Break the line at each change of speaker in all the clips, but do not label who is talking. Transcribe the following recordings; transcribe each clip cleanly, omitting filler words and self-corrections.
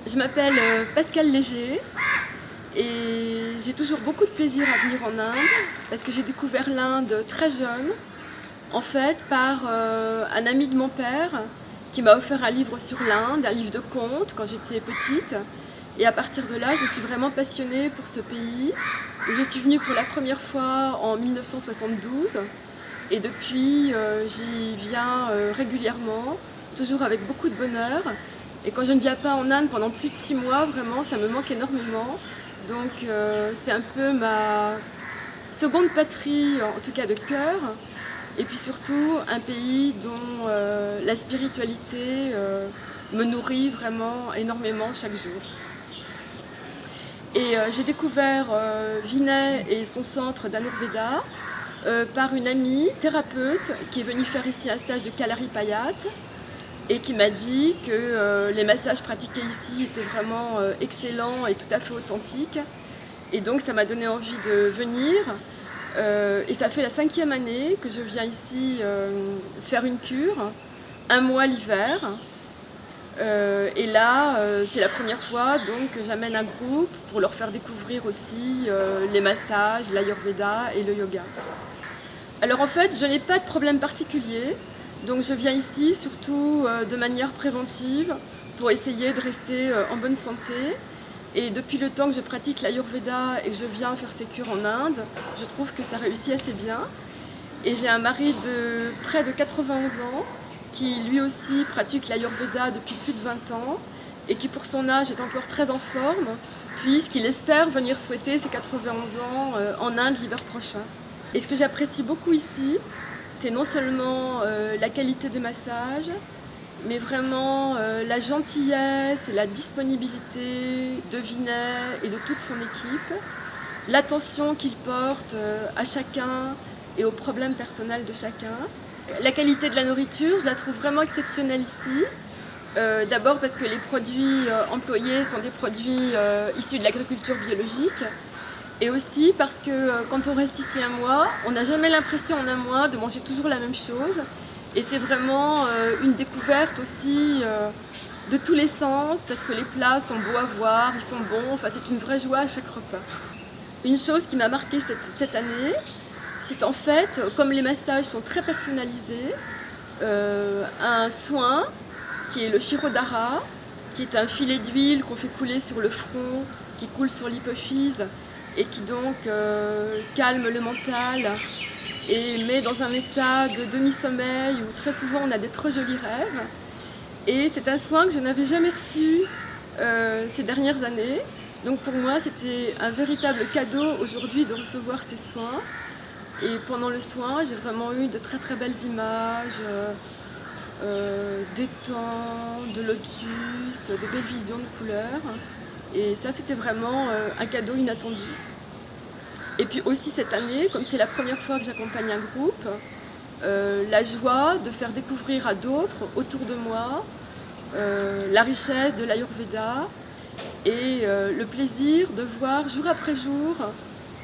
Je m'appelle Pascale Léger et j'ai toujours beaucoup de plaisir à venir en Inde parce que j'ai découvert l'Inde très jeune, en fait par un ami de mon père qui m'a offert un livre sur l'Inde, un livre de contes quand j'étais petite. Et à partir de là, je me suis vraiment passionnée pour ce pays. Je suis venue pour la première fois en 1972 et depuis j'y viens régulièrement, toujours avec beaucoup de bonheur. Et quand je ne viens pas en Inde pendant plus de 6 mois, vraiment, ça me manque énormément. Donc c'est un peu ma seconde patrie, en tout cas de cœur. Et puis surtout, un pays dont la spiritualité me nourrit vraiment énormément chaque jour. Et j'ai découvert Vinay et son centre d'Ayurveda par une amie thérapeute qui est venue faire ici un stage de Kalaripayat et qui m'a dit que les massages pratiqués ici étaient vraiment excellents et tout à fait authentiques. Et donc ça m'a donné envie de venir. Et ça fait la 5e année que je viens ici faire une cure, un mois l'hiver. Et là, c'est la première fois donc, que j'amène un groupe pour leur faire découvrir aussi les massages, l'Ayurveda et le yoga. Alors en fait, je n'ai pas de problème particulier. Donc je viens ici surtout de manière préventive pour essayer de rester en bonne santé. Et depuis le temps que je pratique l'Ayurveda et que je viens faire ces cures en Inde, je trouve que ça réussit assez bien. Et j'ai un mari de près de 91 ans qui lui aussi pratique l'Ayurveda depuis plus de 20 ans et qui pour son âge est encore très en forme puisqu'il espère venir souhaiter ses 91 ans en Inde l'hiver prochain. Et ce que j'apprécie beaucoup ici, c'est non seulement la qualité des massages, mais vraiment la gentillesse et la disponibilité de Vinay et de toute son équipe, l'attention qu'il porte à chacun et aux problèmes personnels de chacun. La qualité de la nourriture, je la trouve vraiment exceptionnelle ici. D'abord parce que les produits employés sont des produits issus de l'agriculture biologique. Et aussi parce que quand on reste ici un mois, on n'a jamais l'impression en un mois de manger toujours la même chose. Et c'est vraiment une découverte aussi de tous les sens, parce que les plats sont beaux à voir, ils sont bons, enfin c'est une vraie joie à chaque repas. Une chose qui m'a marquée cette année, c'est en fait, comme les massages sont très personnalisés, un soin qui est le Shirodhara, qui est un filet d'huile qu'on fait couler sur le front, qui coule sur l'hypophyse, et qui donc calme le mental et met dans un état de demi-sommeil où très souvent on a des trop jolis rêves. Et c'est un soin que je n'avais jamais reçu ces dernières années. Donc pour moi c'était un véritable cadeau aujourd'hui de recevoir ces soins. Et pendant le soin j'ai vraiment eu de très très belles images, d'étangs, de lotus, de belles visions de couleurs. Et ça, c'était vraiment un cadeau inattendu. Et puis aussi cette année, comme c'est la première fois que j'accompagne un groupe, la joie de faire découvrir à d'autres autour de moi la richesse de l'Ayurveda et le plaisir de voir jour après jour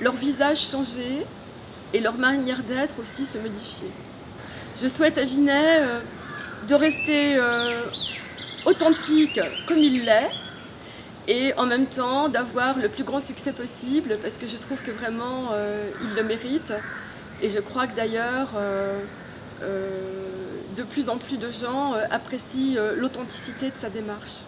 leur visage changer et leur manière d'être aussi se modifier. Je souhaite à Vinay de rester authentique comme il l'est, et en même temps d'avoir le plus grand succès possible parce que je trouve que vraiment il le mérite et je crois que d'ailleurs de plus en plus de gens apprécient l'authenticité de sa démarche.